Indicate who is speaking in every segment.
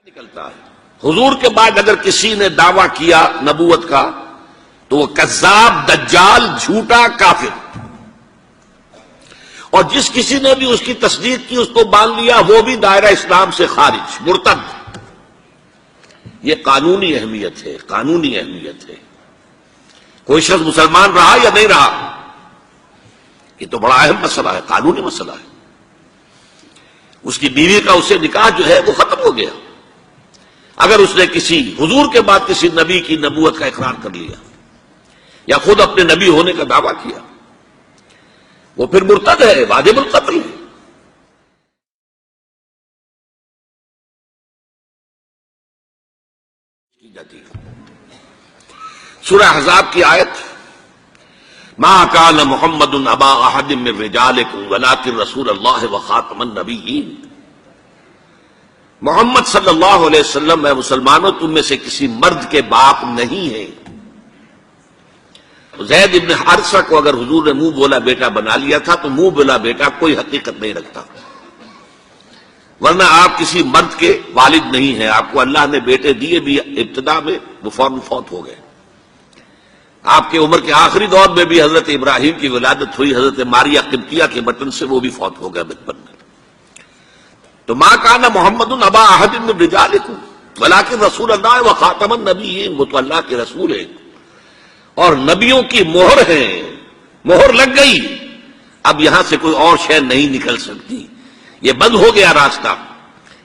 Speaker 1: نکلتا ہے حضور کے بعد اگر کسی نے دعویٰ کیا نبوت کا تو وہ کذاب، دجال، جھوٹا، کافر، اور جس کسی نے بھی اس کی تصدیق کی، اس کو باندھ لیا، وہ بھی دائرہ اسلام سے خارج، مرتد۔ یہ قانونی اہمیت ہے، قانونی اہمیت ہے۔ کوئی شخص مسلمان رہا یا نہیں رہا، یہ تو بڑا اہم مسئلہ ہے، قانونی مسئلہ ہے۔ اس کی بیوی کا اس سے نکاح جو ہے وہ ختم ہو گیا اگر اس نے کسی حضور کے بعد کسی نبی کی نبوت کا اقرار کر لیا یا خود اپنے نبی ہونے کا دعویٰ کیا، وہ پھر مرتد ہے، واجب القتل ہے۔ سورہ احزاب کی آیت ما کان محمد ابا احد من رجالکم ولکن رسول اللہ وخاتم النبیین۔ محمد صلی اللہ علیہ وسلم اے مسلمانوں تم میں سے کسی مرد کے باپ نہیں ہیں۔ زید ابن حارثہ کو اگر حضور نے منہ بولا بیٹا بنا لیا تھا تو منہ بولا بیٹا کوئی حقیقت نہیں رکھتا، ورنہ آپ کسی مرد کے والد نہیں ہیں۔ آپ کو اللہ نے بیٹے دیے بھی ابتدا میں، وہ فوراً فوت ہو گئے۔ آپ کے عمر کے آخری دور میں بھی حضرت ابراہیم کی ولادت ہوئی، حضرت ماریہ قبطیہ کے بٹن سے، وہ بھی فوت ہو گیا بچپن میں۔ تو ما کان محمد ابا احد من رجالکم ولکن رسول اللہ وخاتم النبیین، وہ تو اللہ کے رسول ہیں اور نبیوں کی مہر ہیں، مہر لگ گئی، اب یہاں سے کوئی اور شے نہیں نکل سکتی، یہ بند ہو گیا راستہ،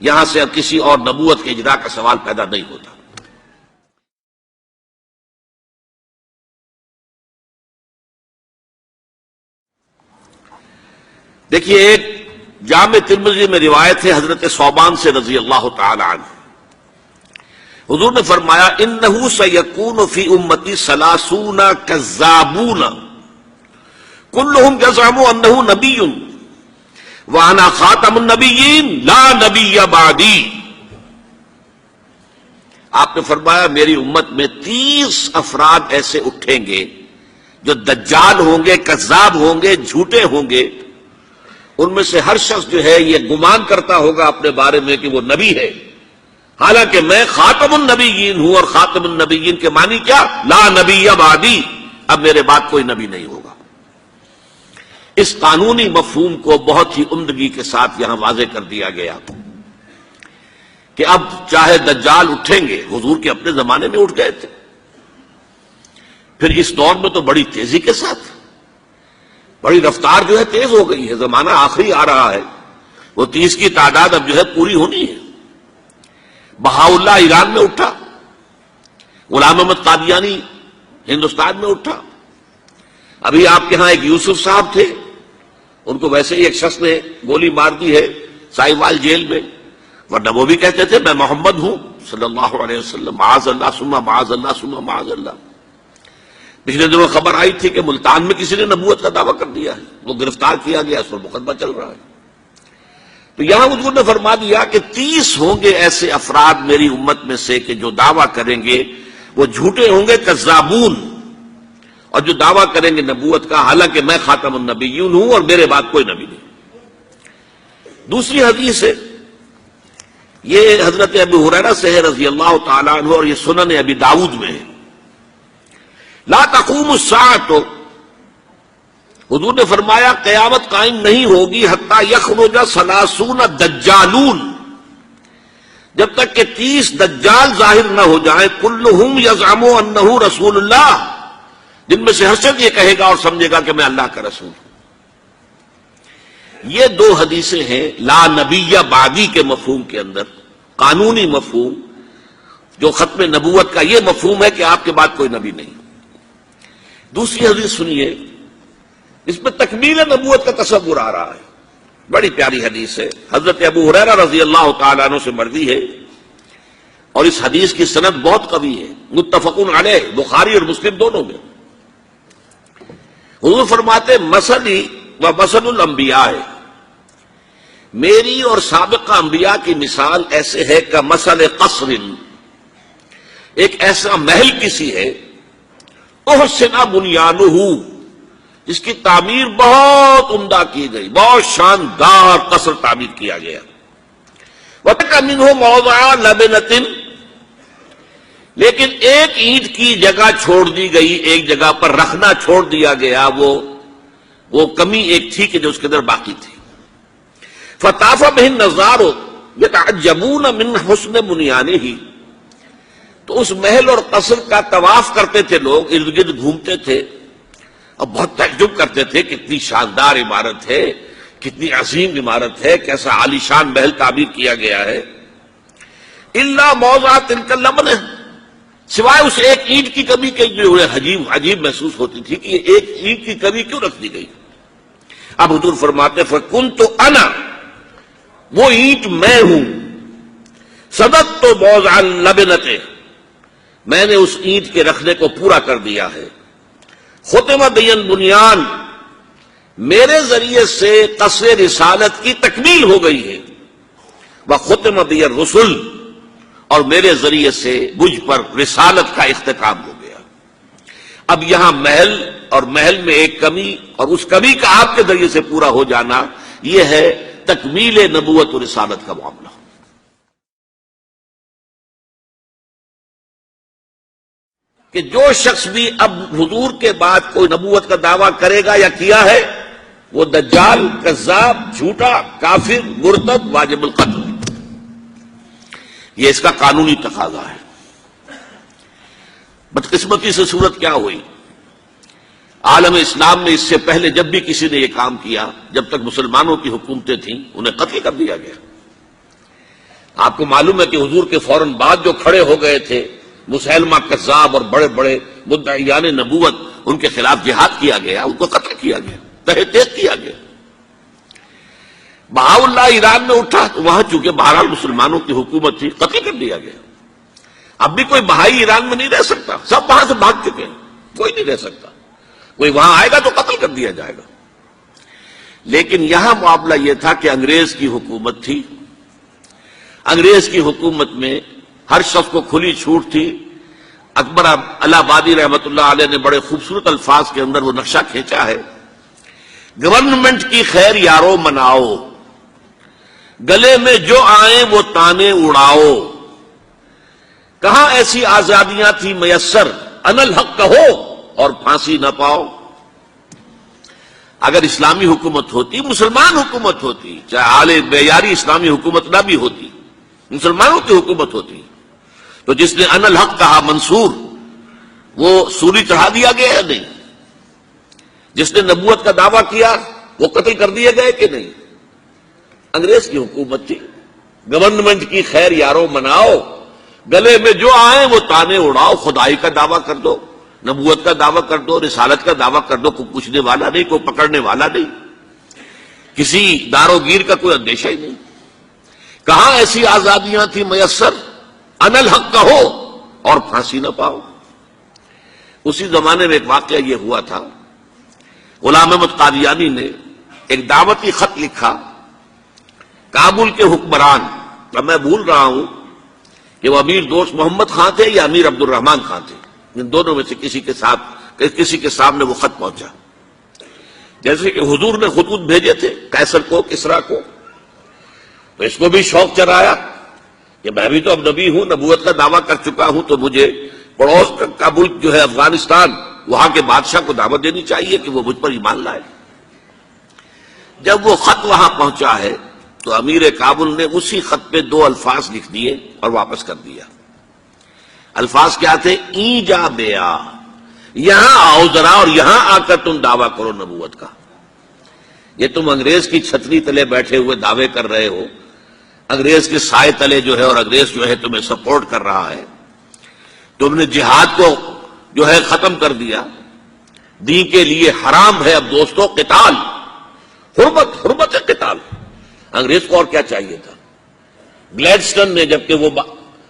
Speaker 1: یہاں سے اب کسی اور نبوت کے اجرا کا سوال پیدا نہیں ہوتا۔ دیکھیے ایک جامع ترمذی میں روایت ہے حضرت ثوبان سے رضی اللہ تعالی عنہ، حضور نے فرمایا انہ سیکون فی امتی ثلاثون کذابون کلہم یزعم انہ نبی وانا خاتم النبیین لا نبی بعدی۔ آپ نے فرمایا میری امت میں 30 افراد ایسے اٹھیں گے جو دجال ہوں گے، کذاب ہوں گے، جھوٹے ہوں گے۔ ان میں سے ہر شخص جو ہے یہ گمان کرتا ہوگا اپنے بارے میں کہ وہ نبی ہے، حالانکہ میں خاتم النبیین ہوں، اور خاتم النبیین کے معنی کیا؟ لا نبی بعدی، اب میرے بعد کوئی نبی نہیں ہوگا۔ اس قانونی مفہوم کو بہت ہی عمدگی کے ساتھ یہاں واضح کر دیا گیا کہ اب چاہے دجال اٹھیں گے، حضور کے اپنے زمانے میں اٹھ گئے تھے، پھر اس دور میں تو بڑی تیزی کے ساتھ، بڑی رفتار جو ہے تیز ہو گئی ہے، زمانہ آخری آ رہا ہے، وہ 30 کی تعداد اب جو ہے پوری ہونی ہے۔ بہاءاللہ ایران میں اٹھا، غلام احمد قادیانی ہندوستان میں اٹھا، ابھی آپ کے ہاں ایک یوسف صاحب تھے، ان کو ویسے ہی ایک شخص نے گولی مار دی ہے سائیوال جیل میں، ورنہ وہ بھی کہتے تھے میں محمد ہوں صلی اللہ علیہ وسلم، معاذ اللہ ثم معاذ اللہ ثم معاذ اللہ۔ پچھلے دنوں خبر آئی تھی کہ ملتان میں کسی نے نبوت کا دعویٰ کر دیا ہے، وہ گرفتار کیا گیا، اس پر مقدمہ چل رہا ہے۔ تو یہاں حضور نے فرما دیا کہ 30 ہوں گے ایسے افراد میری امت میں سے کہ جو دعویٰ کریں گے، وہ جھوٹے ہوں گے، کذابون، اور جو دعویٰ کریں گے نبوت کا، حالانکہ میں خاتم النبیین ہوں اور میرے بعد کوئی نبی نہیں۔ دوسری حدیث ہے، یہ حضرت ابو ہریرہ سے ہے رضی اللہ تعالیٰ عنہ، اور یہ سنن ابی داؤد میں ہے۔ لا تقوم الساعۃ، حضور نے فرمایا قیامت قائم نہیں ہوگی حتی یخرج 30 دجالون، جب تک کہ 30 دجال ظاہر نہ ہو جائیں، کلہم یزعم انہ رسول اللہ، جن میں سے ہر شخص یہ کہے گا اور سمجھے گا کہ میں اللہ کا رسول ہوں۔ یہ 2 حدیثیں ہیں لا نبی بعدی کے مفہوم کے اندر، قانونی مفہوم، جو ختم نبوت کا یہ مفہوم ہے کہ آپ کے بعد کوئی نبی نہیں۔ دوسری حدیث سنیے، اس میں تکمیل نبوت کا تصور آ رہا ہے، بڑی پیاری حدیث ہے، حضرت ابو ہریرہ رضی اللہ تعالیٰ عنہ سے مروی ہے، اور اس حدیث کی سند بہت قوی ہے، متفقون علیہ، بخاری اور مسلم دونوں میں۔ حضور فرماتے مثلی و مثل الانبیاء، میری اور سابقہ انبیاء کی مثال ایسے ہے کہ مثل قصر، ایک ایسا محل کسی ہے، احسن بنیانہ، جس کی تعمیر بہت عمدہ کی گئی، بہت شاندار قصر تعمیر کیا گیا، وَتَرَكَ مِنْهُ مَوْضِعَ لَبْنَةٍ، لیکن ایک اینٹ کی جگہ چھوڑ دی گئی، ایک جگہ پر رکھنا چھوڑ دیا گیا، وہ کمی ایک تھی کہ جو اس کے اندر باقی تھی۔ فطاف بہ النظار یتعجبون من حسن بنیانہ، تو اس محل اور قصر کا طواف کرتے تھے لوگ، ارد گرد گھومتے تھے اور بہت تعجب کرتے تھے، کتنی شاندار عمارت ہے، کتنی عظیم عمارت ہے، کیسا عالی شان محل تعبیر کیا گیا ہے۔ الا موضع تلک اللبنہ، سوائے اس ایک اینٹ کی کمی کے جو عجیب محسوس ہوتی تھی کہ یہ ایک اینٹ کی کمی کیوں رکھ دی گئی۔ اب حضور فرماتے فکنت انا، وہ اینٹ میں ہوں، صددت موضع اللبنۃ، میں نے اس اینٹ کے رکھنے کو پورا کر دیا ہے۔ ختم بی البنیان، میرے ذریعے سے قصر رسالت کی تکمیل ہو گئی ہے۔ وختم بی الرسل، اور میرے ذریعے سے مجھ پر رسالت کا اختتام ہو گیا۔ اب یہاں محل اور محل میں ایک کمی اور اس کمی کا آپ کے ذریعے سے پورا ہو جانا، یہ ہے تکمیل نبوت و رسالت کا معاملہ۔ کہ جو شخص بھی اب حضور کے بعد کوئی نبوت کا دعویٰ کرے گا یا کیا ہے، وہ دجال، کذاب، جھوٹا، کافر، مرتد، واجب القتل، یہ اس کا قانونی تقاضا ہے۔ بدقسمتی سے صورت کیا ہوئی، عالم اسلام میں اس سے پہلے جب بھی کسی نے یہ کام کیا، جب تک مسلمانوں کی حکومتیں تھیں، انہیں قتل کر دیا گیا۔ آپ کو معلوم ہے کہ حضور کے فوراً بعد جو کھڑے ہو گئے تھے مسیلمہ کذاب اور بڑے بڑے مدعیان نبوت، ان کے خلاف جہاد کیا گیا، ان کو قتل کیا گیا، تہہ تیغ کیا گیا۔ بہاء اللہ ایران میں اٹھا تو وہاں چونکہ بہرحال مسلمانوں کی حکومت تھی، قتل کر دیا گیا۔ اب بھی کوئی بہائی ایران میں نہیں رہ سکتا، سب وہاں سے بھاگ چکے ہیں، کوئی نہیں رہ سکتا، کوئی وہاں آئے گا تو قتل کر دیا جائے گا۔ لیکن یہاں معاملہ یہ تھا کہ انگریز کی حکومت تھی، انگریز کی حکومت میں ہر شخص کو کھلی چھوٹ تھی۔ اکبر الہ آبادی رحمت اللہ علیہ نے بڑے خوبصورت الفاظ کے اندر وہ نقشہ کھینچا ہے، گورنمنٹ کی خیر یارو مناؤ، گلے میں جو آئیں وہ تانے اڑاؤ، کہاں ایسی آزادیاں تھی میسر، ان الحق کہو اور پھانسی نہ پاؤ۔ اگر اسلامی حکومت ہوتی، مسلمان حکومت ہوتی، چاہے اعلی معیاری اسلامی حکومت نہ بھی ہوتی، مسلمانوں کی حکومت ہوتی، تو جس نے ان الحق کہا منصور، وہ سولی چڑھا دیا گیا یا نہیں؟ جس نے نبوت کا دعویٰ کیا وہ قتل کر دیے گئے کہ نہیں؟ انگریز کی حکومت تھی، گورنمنٹ کی خیر یارو مناؤ، گلے میں جو آئیں وہ تانے اڑاؤ، خدائی کا دعویٰ کر دو، نبوت کا دعویٰ کر دو، رسالت کا دعویٰ کر دو، کوئی پوچھنے والا نہیں، کوئی پکڑنے والا نہیں، کسی دارو گیر کا کوئی اندیشہ ہی نہیں۔ کہاں ایسی آزادیاں تھیں میسر، ان الحق کہو اور پھانسی نہ پاؤ۔ اسی زمانے میں ایک واقعہ یہ ہوا تھا، غلام احمد قادیانی نے ایک دعوتی خط لکھا کابل کے حکمران، اب میں بھول رہا ہوں کہ وہ امیر دوست محمد خان تھے یا امیر عبد الرحمان خان تھے، ان دونوں میں سے کسی کے سامنے وہ خط پہنچا۔ جیسے کہ حضور نے خطوط بھیجے تھے قیصر کو، کسریٰ کو، تو اس کو بھی شوق چرایا کہ میں بھی تو اب نبی ہوں، نبوت کا دعویٰ کر چکا ہوں، تو مجھے پڑوس کا ملک جو ہے افغانستان، وہاں کے بادشاہ کو دعوت دینی چاہیے کہ وہ مجھ پر ایمان لائے۔ جب وہ خط وہاں پہنچا ہے تو امیر کابل نے اسی خط پہ 2 الفاظ لکھ دیے اور واپس کر دیا۔ الفاظ کیا تھے؟ ایجا بیا، یہاں آؤ ذرا اور یہاں آ کر تم دعویٰ کرو نبوت کا۔ یہ تم انگریز کی چھتری تلے بیٹھے ہوئے دعوے کر رہے ہو، انگریز کے سائے تلے جو ہے، اور انگریز جو ہے تمہیں سپورٹ کر رہا ہے، تم نے جہاد کو جو ہے ختم کر دیا، دین کے لیے حرام ہے اب دوستو قتال، حرمت قتال۔ انگریز کو اور کیا چاہیے تھا؟ گلیڈسٹن نے، جبکہ وہ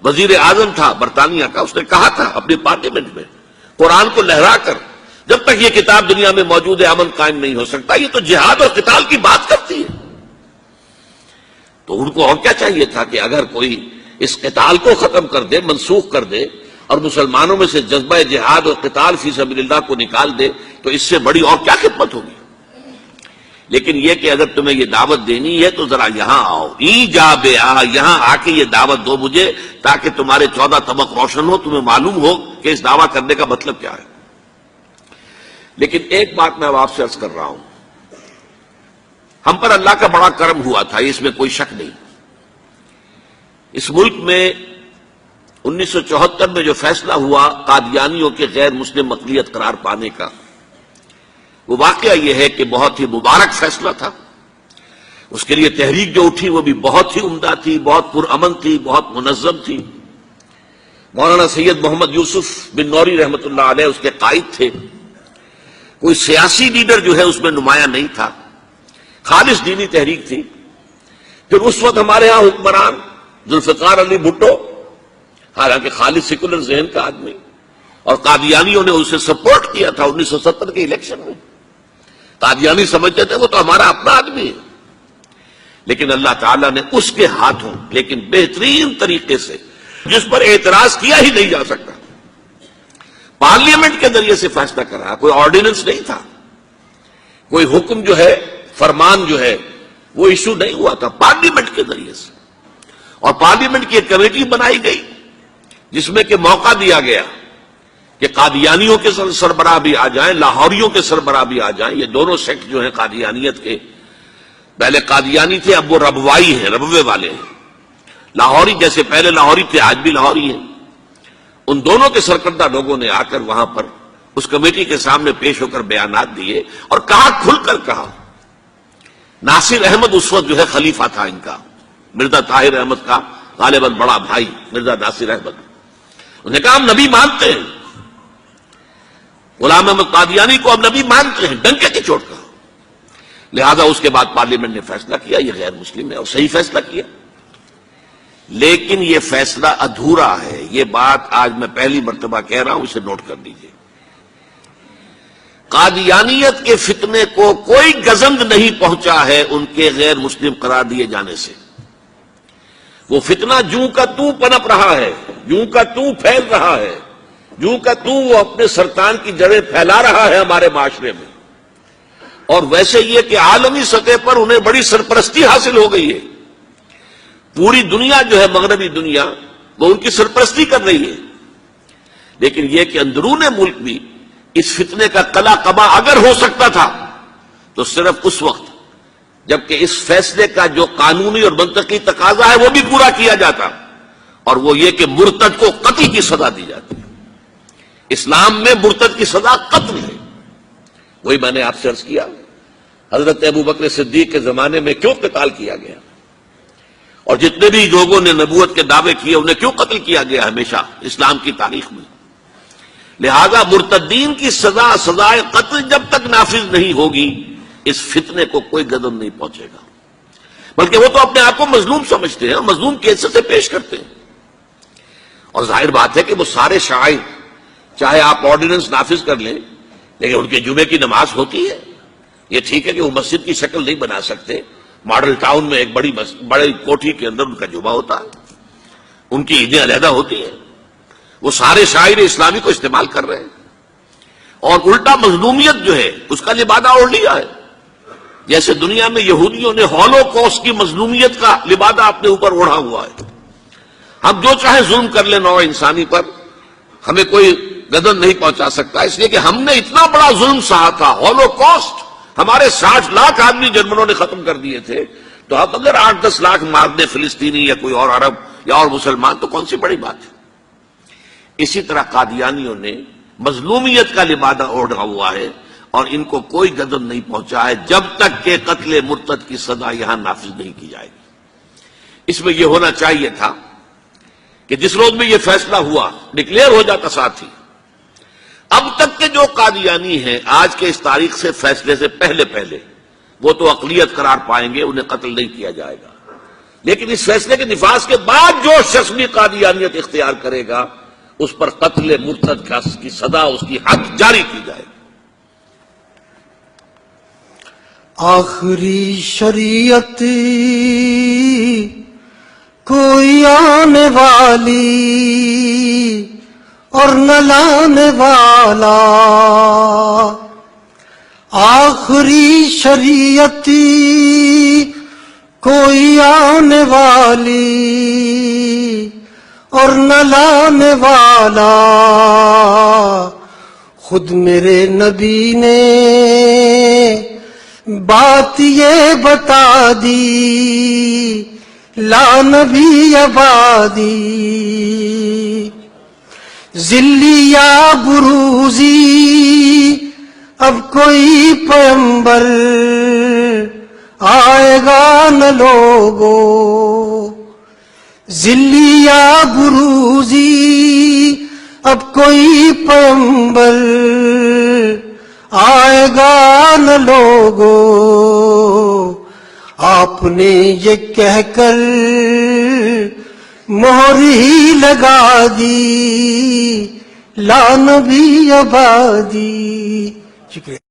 Speaker 1: وزیر اعظم تھا برطانیہ کا، اس نے کہا تھا اپنی پارلیمنٹ میں قرآن کو لہرا کر، جب تک یہ کتاب دنیا میں موجود ہے امن قائم نہیں ہو سکتا، یہ تو جہاد اور قتال کی بات کرتی ہے۔ تو ان کو اور کیا چاہیے تھا کہ اگر کوئی اس قتال کو ختم کر دے، منسوخ کر دے، اور مسلمانوں میں سے جذبہ جہاد اور قتال فی سبیل اللہ کو نکال دے، تو اس سے بڑی اور کیا خدمت ہوگی؟ لیکن یہ کہ اگر تمہیں یہ دعوت دینی ہے تو ذرا یہاں آؤ، جا بے آ، یہاں آ کے یہ دعوت دو مجھے، تاکہ تمہارے 14 طبق روشن ہو، تمہیں معلوم ہو کہ اس دعویٰ کرنے کا مطلب کیا ہے۔ لیکن ایک بات میں اب آپ سے عرض کر رہا ہوں، ہم پر اللہ کا بڑا کرم ہوا تھا، اس میں کوئی شک نہیں۔ اس ملک میں 1974 میں جو فیصلہ ہوا قادیانیوں کے غیر مسلم اقلیت قرار پانے کا، وہ واقعہ یہ ہے کہ بہت ہی مبارک فیصلہ تھا۔ اس کے لیے تحریک جو اٹھی وہ بھی بہت ہی عمدہ تھی، بہت پرامن تھی، بہت منظم تھی۔ مولانا سید محمد یوسف بن نوری رحمۃ اللہ علیہ اس کے قائد تھے۔ کوئی سیاسی لیڈر جو ہے اس میں نمایاں نہیں تھا، خالص دینی تحریک تھی۔ پھر اس وقت ہمارے ہاں حکمران ذوالفقار علی بھٹو، حالانکہ خالص سیکولر ذہن کا آدمی، اور قادیانیوں نے اسے سپورٹ کیا تھا 1970 کے الیکشن میں۔ قادیانی سمجھتے تھے وہ تو ہمارا اپنا آدمی ہے، لیکن اللہ تعالیٰ نے اس کے ہاتھوں لیکن بہترین طریقے سے، جس پر اعتراض کیا ہی نہیں جا سکتا، پارلیمنٹ کے ذریعے سے فیصلہ کرا۔ کوئی آرڈیننس نہیں تھا، کوئی حکم جو ہے، فرمان جو ہے وہ ایشو نہیں ہوا تھا، پارلیمنٹ کے ذریعے سے۔ اور پارلیمنٹ کی ایک کمیٹی بنائی گئی جس میں کہ موقع دیا گیا کہ قادیانیوں کے سربراہ بھی آ جائیں، لاہوریوں کے سربراہ بھی آ جائیں۔ یہ دونوں سیکٹ جو ہیں قادیانیت کے، پہلے قادیانی تھے، اب وہ ربوائی ہیں، ربوے والے ہیں۔ لاہوری جیسے پہلے لاہوری تھے، آج بھی لاہوری ہیں۔ ان دونوں کے سرکردہ لوگوں نے آ کر وہاں پر اس کمیٹی کے سامنے پیش ہو کر بیانات دیے اور کہا، کھل کر کہا۔ ناصر احمد اس وقت جو ہے خلیفہ تھا ان کا، مرزا طاہر احمد کا غالباً بڑا بھائی مرزا ناصر احمد۔ انہوں نے کہا ہم نبی مانتے ہیں، غلام احمد قادیانی کو ہم نبی مانتے ہیں، ڈنکے کی چوٹ کہا۔ لہذا اس کے بعد پارلیمنٹ نے فیصلہ کیا یہ غیر مسلم ہے، اور صحیح فیصلہ کیا۔ لیکن یہ فیصلہ ادھورا ہے، یہ بات آج میں پہلی مرتبہ کہہ رہا ہوں، اسے نوٹ کر لیجیے۔ قادیانیت کے فتنے کو کوئی گزند نہیں پہنچا ہے ان کے غیر مسلم قرار دیے جانے سے۔ وہ فتنہ جوں کا توں پنپ رہا ہے، جوں کا توں پھیل رہا ہے، جوں کا توں وہ اپنے سرطان کی جڑیں پھیلا رہا ہے ہمارے معاشرے میں۔ اور ویسے یہ کہ عالمی سطح پر انہیں بڑی سرپرستی حاصل ہو گئی ہے، پوری دنیا جو ہے، مغربی دنیا، وہ ان کی سرپرستی کر رہی ہے۔ لیکن یہ کہ اندرون ملک بھی اس فتنے کا قلع قبا اگر ہو سکتا تھا تو صرف اس وقت جبکہ اس فیصلے کا جو قانونی اور منطقی تقاضا ہے وہ بھی پورا کیا جاتا، اور وہ یہ کہ مرتد کو قتل کی سزا دی جاتی۔ اسلام میں مرتد کی سزا قتل ہے۔ وہی میں نے آپ سے عرض کیا، حضرت ابوبکر صدیق کے زمانے میں کیوں قتال کیا گیا، اور جتنے بھی لوگوں نے نبوت کے دعوے کیے انہیں کیوں قتل کیا گیا ہمیشہ اسلام کی تاریخ میں۔ لہذا مرتدین کی سزا، سزائے قتل جب تک نافذ نہیں ہوگی، اس فتنے کو کوئی گزند نہیں پہنچے گا۔ بلکہ وہ تو اپنے آپ کو مظلوم سمجھتے ہیں، مظلوم کی حیثیت سے پیش کرتے ہیں۔ اور ظاہر بات ہے کہ وہ سارے شاعر، چاہے آپ آرڈیننس نافذ کر لیں، لیکن ان کے جمعے کی نماز ہوتی ہے۔ یہ ٹھیک ہے کہ وہ مسجد کی شکل نہیں بنا سکتے، ماڈل ٹاؤن میں ایک بڑی کوٹھی کے اندر ان کا جمعہ ہوتا ہے، ان کی عیدیں علیحدہ ہوتی ہیں۔ وہ سارے شاعر اسلامی کو استعمال کر رہے ہیں، اور الٹا مظلومیت جو ہے اس کا لبادہ اوڑھ لیا ہے۔ جیسے دنیا میں یہودیوں نے ہولوکوسٹ کی مظلومیت کا لبادہ اپنے اوپر اوڑھا ہوا ہے۔ ہم جو چاہے ظلم کر لیں نوع انسانی پر، ہمیں کوئی گدن نہیں پہنچا سکتا، اس لیے کہ ہم نے اتنا بڑا ظلم سہا تھا۔ ہولوکوسٹ ہمارے 60 لاکھ آدمی جرمنوں نے ختم کر دیے تھے، تو اب اگر 8-10 لاکھ مار دیں فلسطینی یا کوئی اور عرب یا اور مسلمان تو کون سی بڑی بات ہے۔ اسی طرح قادیانیوں نے مظلومیت کا لبادہ اوڑھا ہوا ہے، اور ان کو کوئی گدن نہیں پہنچا ہے جب تک کہ قتل مرتد کی سزا یہاں نافذ نہیں کی جائے گی۔ اس میں یہ ہونا چاہیے تھا کہ جس روز میں یہ فیصلہ ہوا ڈکلیئر ہو جاتا ساتھ ہی۔ اب تک کے جو قادیانی ہیں آج کے اس تاریخ سے، فیصلے سے پہلے وہ تو اقلیت قرار پائیں گے، انہیں قتل نہیں کیا جائے گا۔ لیکن اس فیصلے کے نفاذ کے بعد جو شخص بھی قادیانیت اختیار کرے گا اس پر قتل مرتد کی سزا، اس کی حد جاری کی جائے گی۔
Speaker 2: آخری شریعت کوئی آنے والی اور نہ لانے والا، آخری شریعتی کوئی آنے والی اور نہ لانے والا، خود میرے نبی نے بات یہ بتا دی، لا نبی آبادی، ذلی یا بروزی اب کوئی پیغمبر آئے گا نہ لوگو، ذلی یا بروزی اب کوئی پیغمبر آئے گا نہ لوگو، آپ نے یہ کہہ کر مہر ہی لگا دی، لا نبی آبادی۔ شکریہ۔